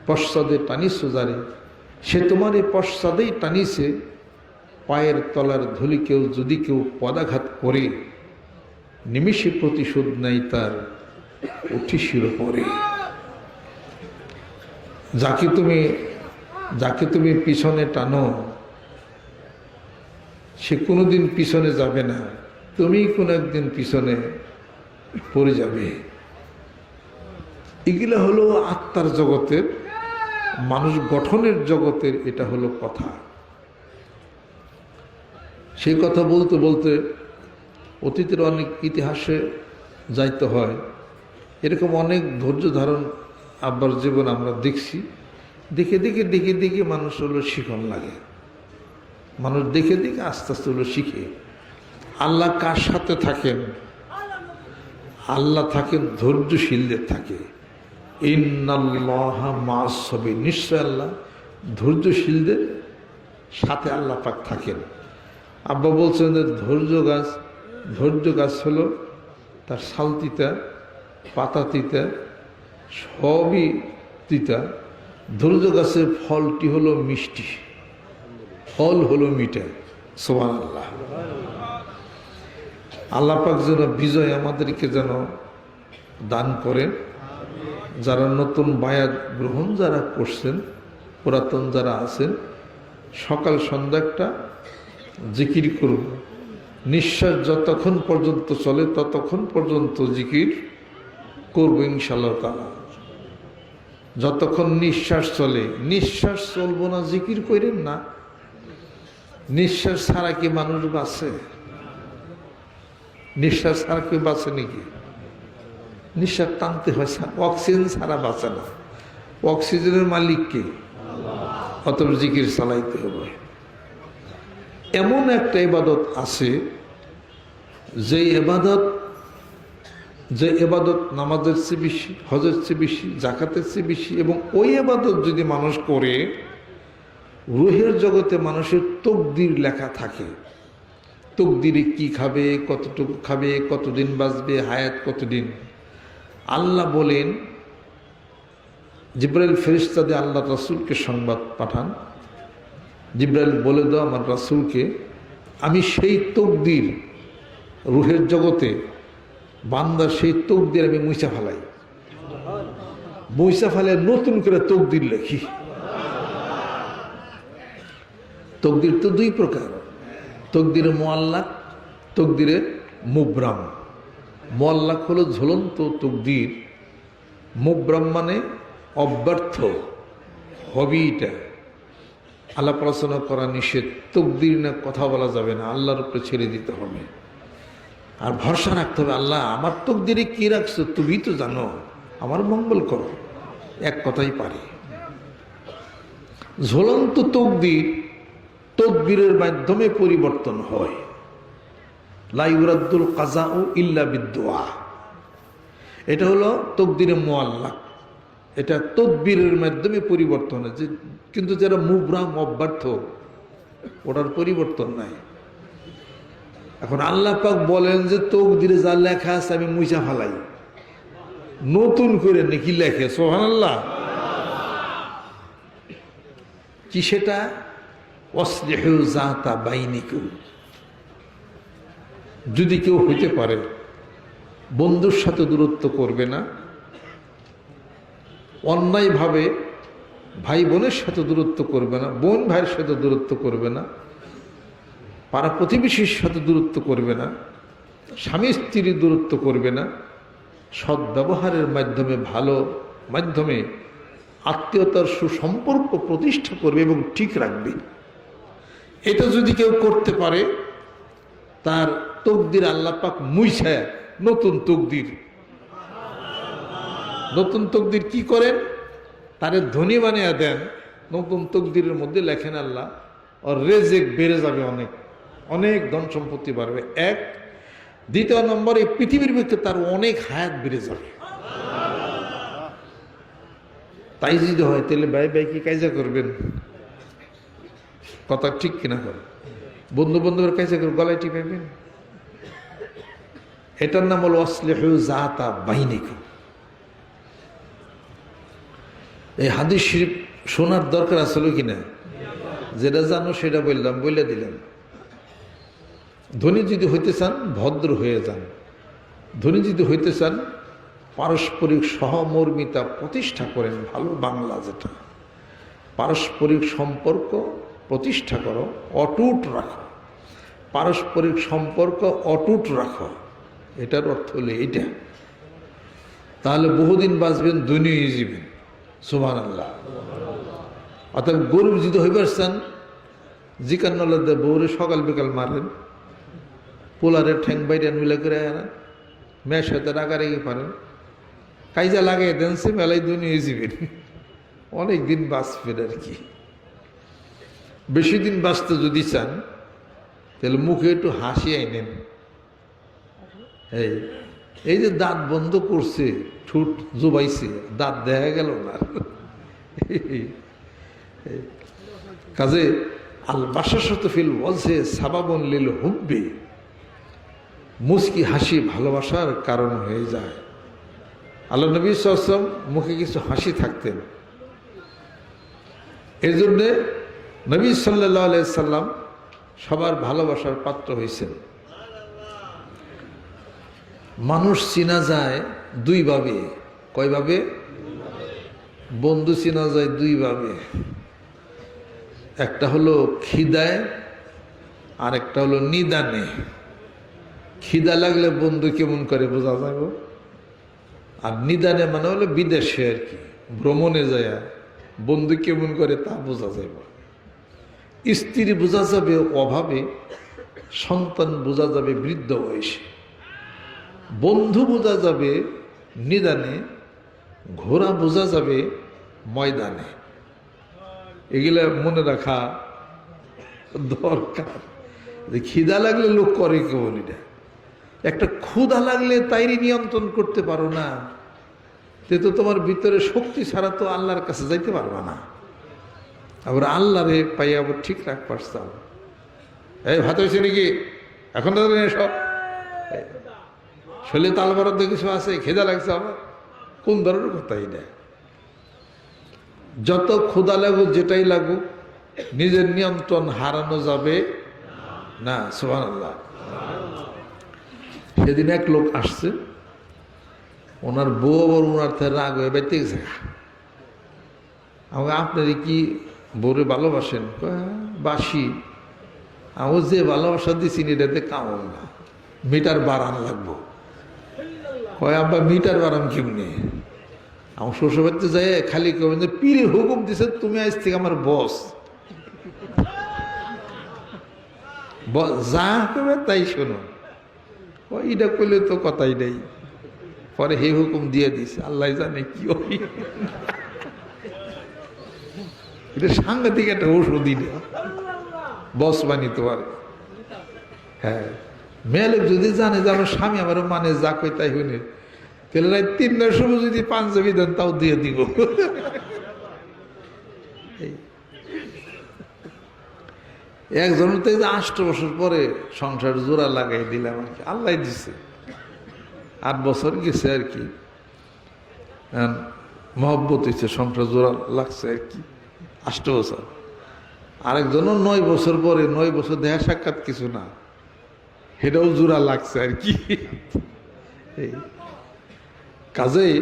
পশ্চাদে টানিস যারে, সে তোমার এই পশ্চাদেই টানিছে। পায়ের তলার ধুলি যদি কেউ পদাঘাত করে, নিমিষে প্রতিশোধ নাই তার উঠিসির পরে। যাকে তুমি পিছনে টানো, সে কোনোদিন পিছনে যাবে না, তুমি কোনো একদিন পিছনে পড়ে যাবে। এগুলা হলো আত্মার জগতের, মানুষ গঠনের জগতের, এটা হলো কথা। সেই কথা বলতে বলতে অতীতের অনেক ইতিহাসে যাইতে হয়। এরকম অনেক ধৈর্য ধারণ আব্বার জীবন আমরা দেখছি। দেখে দেখে দেখে দেখে মানুষ হলো শিখন লাগে, মানুষ দেখে দেখে আস্তে আস্তে হলো শিখে। আল্লাহ কার সাথে থাকেন? আল্লাহ থাকেন ধৈর্যশীলদের থাকে। ইন্নাল্লাহা মা'আস সাবির, নিশ্চয় আল্লাহ ধৈর্যশীলদের সাথে আল্লাহ পাক থাকেন। আব্বা বলছেন যে ধৈর্য গাছ হলো তার ছাল তিতা, পাতা তিতা, সবই তিতা। ধৈর্য গাছের ফলটি হলো মিষ্টি, ফল হলো মিঠা। সুবহানাল্লাহ। আল্লাহ পাক যেন বিজয় আমাদেরকে যেন দান করেন। যারা নতুন বায়াত গ্রহণ যারা করছেন, পুরাতন যারা আছেন, সকাল সন্ধ্যা একটা জিকির করব। নিঃশ্বাস যতক্ষণ পর্যন্ত চলে ততক্ষণ পর্যন্ত জিকির করবো ইনশাআল্লাহ তাআলা। যতক্ষণ নিঃশ্বাস চলে, নিঃশ্বাস চলবো না জিকির করেন না। নিঃশ্বাস ছাড়া কি মানুষ বাঁচে? নিঃশ্বাস ছাড়া কি বাঁচে নাকি? নিঃশ্বাস টানতে হয়, অক্সিজেন ছাড়া বাঁচে না। অক্সিজেনের মালিক কে? অতএব জিকির চালাইতে হবে। এমন একটা ইবাদত আছে যে ইবাদত নামাজের চেয়ে বেশি, হজের চেয়ে বেশি, জাকাতের চেয়ে বেশি, এবং ওই ইবাদত যদি মানুষ করে, রুহের জগতে মানুষের তকদির লেখা থাকে। তকদিরে কি খাবে, কতটুকু খাবে, কতদিন বাঁচবে, হায়াত কতদিন। আল্লাহ বলেন, জিবরাইল ফেরেশতা দিয়ে আল্লাহ রাসূলকে সংবাদ পাঠান, জিবরাইল বলে দাও আমার রাসূলকে, আমি সেই তকদির রুহের জগতে বান্দার সেই তকদির আমি মুইসা ফেলাই, মুইসা ফেলে নতুন করে তকদির লেখি। তকদির তো দুই প্রকার, তকদিরে মুআল্লাক, তকদিরে মুবরাম। মুআল্লাক হলো ঝুলন্ত তকদির, মুবরাম মানে অব্যর্থ হবিটা। আলাপ আলোচনা করা নিষেধ, তকদির না কথা বলা যাবে না, আল্লাহর উপরে ছেড়ে দিতে হবে। আর ভরসা রাখতে হবে, আল্লাহ আমার তকদিরে কি রাখছো তুমি তো জানো, আমার মঙ্গল করো। এক কথাই পারি। ঝুলন্ত তকদির তদবিরের মাধ্যমে পরিবর্তন হয়। লা ইউরাদ্দুল কাযাউ ইল্লা বিদ্দুআ, এটা হলো তকদিরে মুআল্লাক। এটা তদবিরের মাধ্যমে পরিবর্তন হয়, কিন্তু যারা মুবরাম অব্যর্থ, ওটার পরিবর্তন নাই। এখন আল্লাহ পাক বলেন যে তকদিরে যা লেখা আছে আমি মুইসা ফেলাই, নতুন করে নাকি লেখে। সুবহানাল্লাহ। কি সেটা? অসলিহু যাতা বাইনিকুম। যদি কেউ হইতে পারে বন্ধুর সাথে দূরত্ব করবে না, অন্যায়ভাবে ভাই বোনের সাথে দূরত্ব করবে না, বোন ভাইয়ের সাথে দূরত্ব করবে না, পাড়া প্রতিবেশীর সাথে দূরত্ব করবে না, স্বামী স্ত্রীর দূরত্ব করবে না, সদ্ব্যবহারের মাধ্যমে, ভালো মাধ্যমে আত্মীয়তার সুসম্পর্ক প্রতিষ্ঠা করবে এবং ঠিক রাখবে। এটা যদি কেউ করতে পারে, তার তকদির আল্লাহ পাক মুইছা নতুন তকদির। নতুন তকদির কি করেন? তারে ধনী বানিয়ে দেন। নতুন তকদিরের মধ্যে লেখেন আল্লাহ, ওর রেজেক বেড়ে যাবে, অনেক অনেক ধন সম্পত্তি বাড়বে। এক, দ্বিতীয় নম্বরে পৃথিবীর ভিতরে তার অনেক হায়াত বেড়ে যাবে। তাই যদি হয় তাহলে ভাই ভাই কি কাজা করবেন? কথা ঠিক কিনা? করে বন্ধু বান্ধবের কাজা করে গলায় টিপাইবেন? এটার নাম হলো অসলিহু যাতা বাইনিকুম। এই হাদিস শরীফ শোনার দরকার আসলে কিনা? যেটা জানো সেটা বললাম, বলে দিলাম। ধনী যদি হইতে চান ভদ্র হয়ে যান, ধনী যদি হইতে চান পারস্পরিক সহমর্মিতা প্রতিষ্ঠা করেন। ভালো বাংলা যেটা, পারস্পরিক সম্পর্ক প্রতিষ্ঠা করো, অটুট রাখো। পারস্পরিক সম্পর্ক অটুট রাখো, এটার অর্থ হলো এইটা। তাহলে বহুদিন বাঁচবেন, ধনী হয়ে যাবেন। সুবহানাল্লাহ। অর্থাৎ গরিব যদি হইবার চান, জিকান্নলাদে বউরে সকাল বিকাল মারেন, পোলারে ঠ্যাং বাইরে মিলে করে আনা, মেয়ের সাথে রাগারাগি পারেন, কাইজা লাগাই দেন, সে মেলায় ধনী হয়ে যাবেন, অনেক দিন বাঁচবেন আর কি। বেশি দিন বাঁচতে যদি চান তাহলে মুখে একটু হাসি আইনেন। এই যে দাঁত বন্ধ করছে, ঠোঁট জোবাইছে, দাঁত দেখা গেল না। কাজে আল বাসাশত ফিল ওয়াজহে সাবাবুন লিল হুব্বি, মুস্কি হাসি ভালোবাসার কারণ হয়ে যায়। আল্লাহ নবী সাল্লাল্লাহু আলাইহি ওয়াসাল্লাম মুখে কিছু হাসি থাকতেন। এর জন্যে নবী সাল্লাল্লাহু আলাইহি সাল্লাম সবার ভালোবাসার পাত্র হয়েছেন। মানুষ চিনা যায় দুইভাবে। কয়ভাবে? বন্ধু চিনা যায় দুইভাবে। একটা হলো খিদায়, আর একটা হলো নিদানে। খিদা লাগলে বন্ধু কেমন করে বোঝা যাবে, আর নিদানে মানে হলো বিদেশে আর কি, ভ্রমণে যায় বন্ধু কেমন করে তা বোঝা যাবে। স্ত্রী বোঝা যাবে অভাবে, সন্তান বোঝা যাবে বৃদ্ধ বয়সে, বন্ধু বোঝা যাবে নিদানে, ঘোড়া বোঝা যাবে ময়দানে। এগুলা মনে রাখা দরকার। খিদা লাগলে লোক করে কেবল এটা। একটা ক্ষুধা লাগলে তাইরি নিয়ন্ত্রণ করতে পারো না, তে তো তোমার ভিতরে শক্তি ছাড়া তো আল্লাহর কাছে যাইতে পারবা না। আবার আল্লাহরে পাই আবার ঠিক রাখ পারতাম। এই ভাত হয়েছে নাকি? এখন তো সব শরীরে তাল বরাদ্দ কিছু আছে, খিদা লাগছে আমার, কোন ধরনের কথা এটা? যত ক্ষুধা লাগুক যেটাই লাগুক, নিজের নিয়ন্ত্রণ হারানো যাবে না। সুবহানাল্লাহ। সেদিন এক লোক আসছে, ওনার বউ আবার ওনার থেকে রাগ হয়ে বেঁচে গেছে। আমাকে আপনারই কি বউরে ভালোবাসেন? বাসি। আমার যে ভালোবাসা দিচ্ছি এটাতে কামল না, মিটার বাড়ান লাগবো। কয় আব্বা মিটার বাড়ান কেমনি? আমার শ্বশুর বাড়িতে যাই খালি কেমন পীরের হুকুম দিছে, তুমি আজ থেকে আমার বস, যা করবে তাই শোনো। এটা করলে তো কথাই নেই। পরে হে হুকুম দিয়ে দিছে, আল্লাহ জানে কি ওই। এটা সাংঘাতিক একটা ঔষধি বস বানিতে পারে। হ্যাঁ, মেয়ে যদি জানে যে আমার স্বামী আমার মানে যা কই তাই হইনি, তাহলে রাত 3টার সময় যদি পাঞ্জাবি দেন তাও দিয়ে দিব। একজন তো 8 বছর পরে সংসার জোড়া লাগাই দিলাম আর কি, আল্লাহ দিছে। 8 বছর গেছে আর কি, মহব্বত হয়েছে, সংসার জোড়া লাগছে আর কি, 8 বছর। আরেকজনও 9 বছর পরে, 9 বছর দেখা সাক্ষাৎ কিছু না, সেটাও জোড়া লাগছে আর কি। কাজেই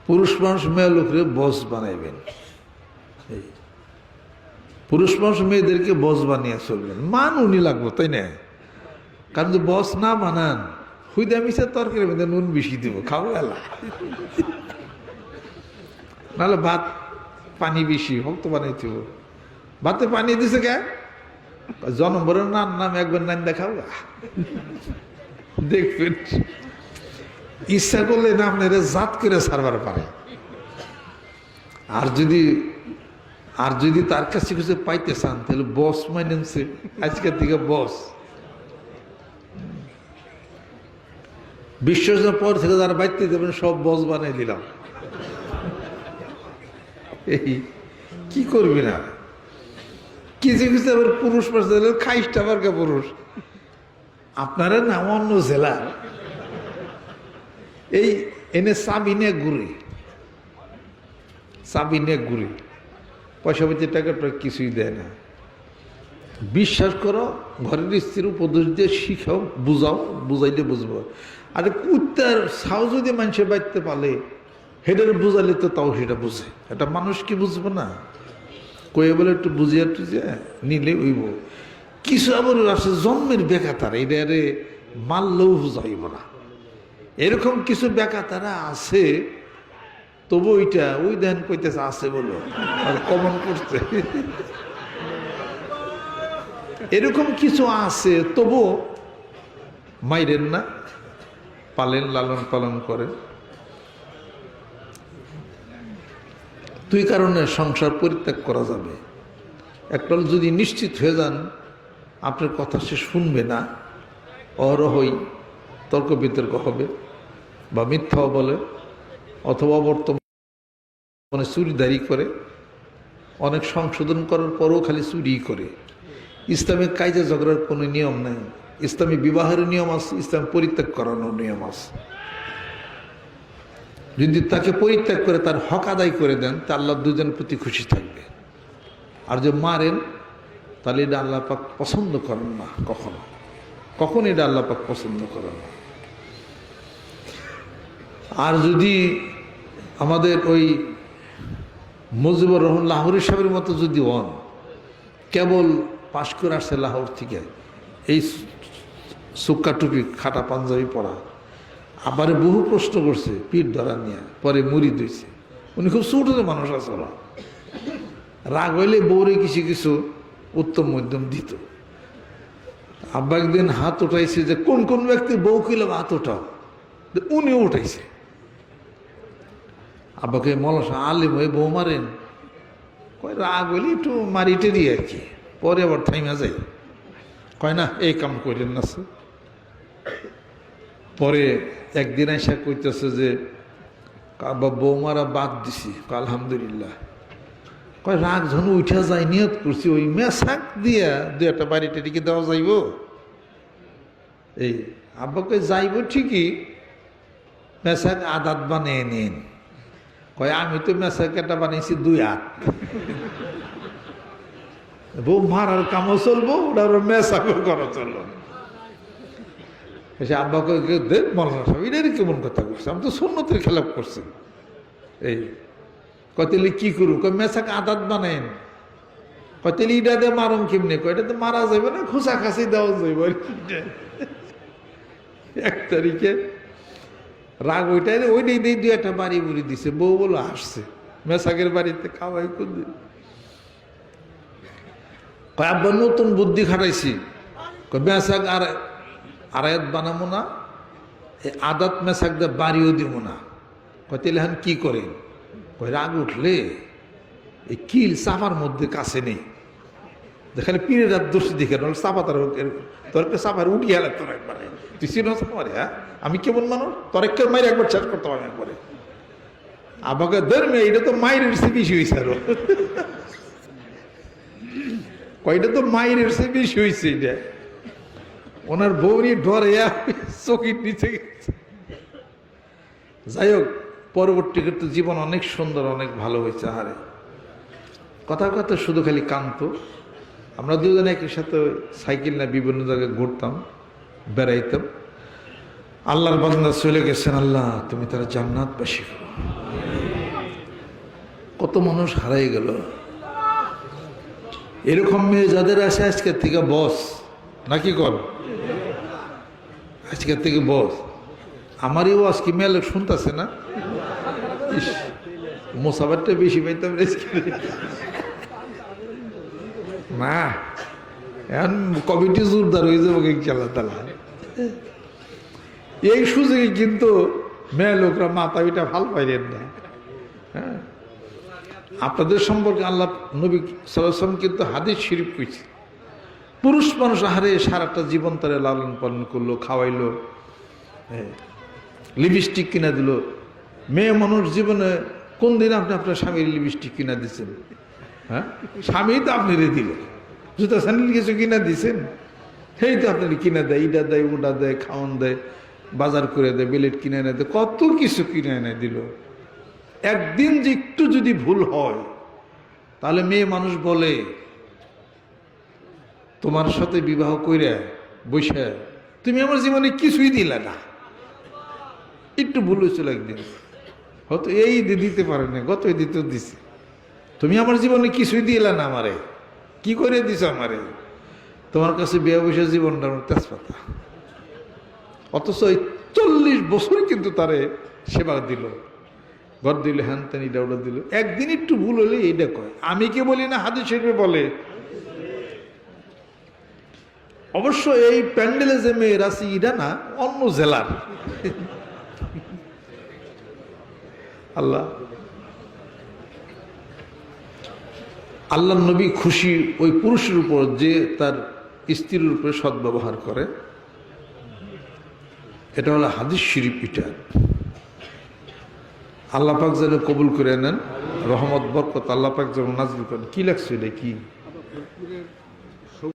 পুরুষ মানুষ মেয়ে লোকরে বস বানাইবেন, পুরুষ মানুষ মেয়েদেরকে বস বানিয়ে চলবেন। মান উনি লাগবো, তাই না? কারণ যে বস না বানান, হুইদা মিশে তরকারির মধ্যে নুন বেশি দিব, খাবো এলা, নাহলে ভাত পানি বেশি হোক তো বানাইতে। ভাতে পানি দিছে কে? জনম্বরের নাম একবার নাম দেখাও, দেখবেন ইচ্ছা করলে না আপনার জাত করে সারবার পারে। আর যদি তার কাছে কিছু পাইতে চান তাহলে বস মাইনেছে, আজকের দিকে বস। বিশ্বজনের পর থেকে যারা বাইতে দেবেন সব বস বানাই দিলাম। এই কি করবি না, কিছু কিছু আবার পুরুষ পাশে খাইস্টা বারকা পুরুষ, আপনারা না অন্য জেলা এই এনে চাবি নিয়ে ঘুরে, চাবি নিয়ে ঘুরে, পয়সা পাতি টাকাটা কিছুই দেয় না। বিশ্বাস করো, ঘরের স্ত্রীর উপদেশ দিয়ে শিখাও, বুঝাও, বুঝাইলে বুঝবো। আরে কুত্তার ছাও যদি মানুষে বাঁচতে পারে, হেডের বুঝালে তো তাও সেটা বুঝে। এটা মানুষ কি বুঝবো না? কয়ে বলে একটু বুঝিয়ে টুঝিয়ে নিলে উইব। কিছু আবার আসে জন্মের বেকাতার, এটা আরে মারলেও বুঝাইব না। এরকম কিছু বেকাতারা আছে, তবু ওইটা ওই দেন কইতেছে আছে বলো আর কমন করছে। এরকম কিছু আছে, তবু মাইরেন না, পালেন, লালন পালন করেন। দুই কারণে সংসার পরিত্যাগ করা যাবে। একটা যদি নিশ্চিত হয়ে যান আপনার কথা সে শুনবে না, অহরহই তর্ক বিতর্ক হবে বা মিথ্যাও বলে, অথবা বর্তমানে চুরিদারি করে, অনেক সংশোধন করার পরও খালি চুরি করে। ইসলামের কায়দা ঝগড়ার কোনো নিয়ম নাই। ইসলামী বিবাহের নিয়ম আছে, ইসলাম পরিত্যাগ করানোর নিয়ম আছে। যদি তাকে পরিত্যাগ করে তার হক আদায় করে দেন, তা আল্লাহ দুজন প্রতি খুশি থাকবে। আর যে মারেন, তাহলে এটা আল্লাহ পাক পছন্দ করেন না। কখনো এটা আল্লাহ পাক পছন্দ করেন না। আর যদি আমাদের ওই মুজিবুর রহমান লাহোরের সাহেবের মতো যদি হন, কেবল পাশ করে আসছে লাহোর থেকে, এই সুক্কা টুপি খাটা পাঞ্জাবি পরা, আবার বহু প্রশ্ন করছে পিঠ ধরা নিয়ে, পরে মুড়ি দিয়েছে। উনি খুব ছোট মানুষ আছে, রাগ হইলে বউরে কিছু কিছু উত্তম মধ্যম দিত। আব্বা একদিন হাত উঠাইছে যে কোন কোন ব্যক্তির বউ কিলাম হাত উঠাও, উনিও উঠাইছে। আব্বাকে মলসা আলিম হয়ে বউ মারেন, কয় রাগ হইলে একটু মারিটেরি আর কি, পরে আবার থাইমা যায়, কয় না এই কাম করেন না। পরে একদিন এসে কইতেছে যে আব্বা বৌমারা বাদ দিছি, আলহামদুলিল্লাহ। কয় রাগ যখন উঠা যায়, নিয়ত করছি ওই মেশাক দিয়া দু একটা বাড়ি টেটিকে দেওয়া যাইব। এই আব্বাকে যাইব ঠিকই, মেশাক আদাত বানিয়ে নিন। কয় আমি তো মেশাক একটা বানিয়েছি 2 হাত। বউ মারার কামও চলবো, ওটার মেশাকও করা চলবো। সে আব্বাকে দেখ মৌলানা সাহেব এটারই কেমন কথা করছে, আমি তো সুন্নতের খেলাপ করছি। এই কতেলি কি করুক, মেশাক আদাত বানাইন। কতেলি ইটা দিয়ে মারুম কেমনি, কয় এটা তো মারা যাবে না, খোঁচা খাসি দেওয়া যাইব। 1 তারিখে রাগ ওইটাই ওইটাই দিয়ে 2 একটা বাড়ি বুড়ি দিছে। বউ বলো আসছে মেশাকের বাড়িতে খাওয়াই কোন দিন। কয় আব্বা নতুন বুদ্ধি খাটাইছি, মেশাক আর আড়ায়াত বানাবো না, আদাত মেশাক দিয়ে বাড়িও দিব না। কয় তাহলে এখন কি করেন? কয় রাগ উঠলে এই কিল চাপার মধ্যে কাছে নেই, যেখানে পীরের রাত দোষী দেখে নয় চাপা, তোর চাপার উঠিয়ে লাগতো না একবারে। তুই চিনো চাপারে? হ্যাঁ আমি কেমন মানুষ, তোর একটা মায়ের একবার চাষ করতে পারবো একবারে। আমাকে ধর্মে এটা তো মায়ের সে বেশি হয়েছে, আরো কয়টা তো মায়ের সে বেশি হয়েছে। এটা ওনার বউরি ডরে চকির নিচে গেছে। যাই হোক, পরবর্তী ক্ষেত্রে জীবন অনেক সুন্দর, অনেক ভালো হয়েছে। হারে কথা কথা শুধু খালি কান্ত। আমরা দুজনে একই সাথে সাইকেল না বিভিন্ন জায়গায় ঘুরতাম, বেড়াইতাম। আল্লাহর বান্দা চলে গেছেন, আল্লাহ তুমি তারা জান্নাতবাসী করো। কত মানুষ হারাই গেল। এরকম মেয়ে যাদের আসে আজকের থেকে বস নাকি কর, আজকের থেকে বস। আমারই ওয়াজ কি মেয়ে লোক শুনতেছে না? ইস, মোসাবারটা বেশি পাইতাম না, এখন কমিটি জোরদার হয়ে যাবো খেলা তালা। এই সুযোগে কিন্তু মেয়ে লোকরা মাথা পিঠা ভাল পাইলেন না। হ্যাঁ, আপনাদের সম্পর্কে আল্লাহ নবী সাল্লাল্লাহু আলাইহি ওয়াসাল্লাম কিন্তু হাদিস শরীফ কইছে, পুরুষ মানুষ হারে সারাটা জীবন তারা লালন পালন করলো, খাওয়াইলো, লিপস্টিক কিনা দিল। মেয়ে মানুষ জীবনে কোন দিন আপনি আপনার স্বামীর লিপস্টিক কিনা দিচ্ছেন? হ্যাঁ, স্বামী তো আপনারই দিল। জুতা স্যান্ডেল কিছু কিনা দিচ্ছেন, সেই তো আপনার কিনা দেয়, ইটা দেয়, ওটা দেয়, খাওয়ান দেয়, বাজার করে দেয়, বিলেট কিনে এনে দেয়, কত কিছু কিনে এনে দিল। একদিন যে একটু যদি ভুল হয় তাহলে মেয়ে মানুষ বলে তোমার সাথে বিবাহ কইরা বসে তুমি আমার জীবনে কিছুই দিলে না, একটু ভুল হয়েছিল একদিন, হয়তো এই দিতে পারে না, গত দিতে দিছি, তুমি আমার জীবনে কিছুই দিলে না, আমারে কি করে দিছ আমারে, তোমার কাছে বিয়ে বসে জীবনটা আমার তেজপাতা। অথচ এই 40 বছর কিন্তু তারে সেবা দিল, ঘর দিল, হ্যান তেন এটা ওটা দিল, একদিন একটু ভুল হলে এইটা কয়। আমি কে বলি না, হাদিস শরীফে বলে। অবশ্য এই প্যান্ডেলে যে মেয়ের আছে এটা না, অন্য জেলার। আল্লাহ আল্লাহ নবী খুশি ওই পুরুষের উপর যে তার স্ত্রীর উপরে সদ্ব্যবহার করে। এটা হলো হাদিস শরীফ। এটা আল্লাহ পাক যেন কবুল করে নেন, রহমত বরকত আল্লাহ পাক যেন নাজিল করেন। কি লাগছে এটা? কি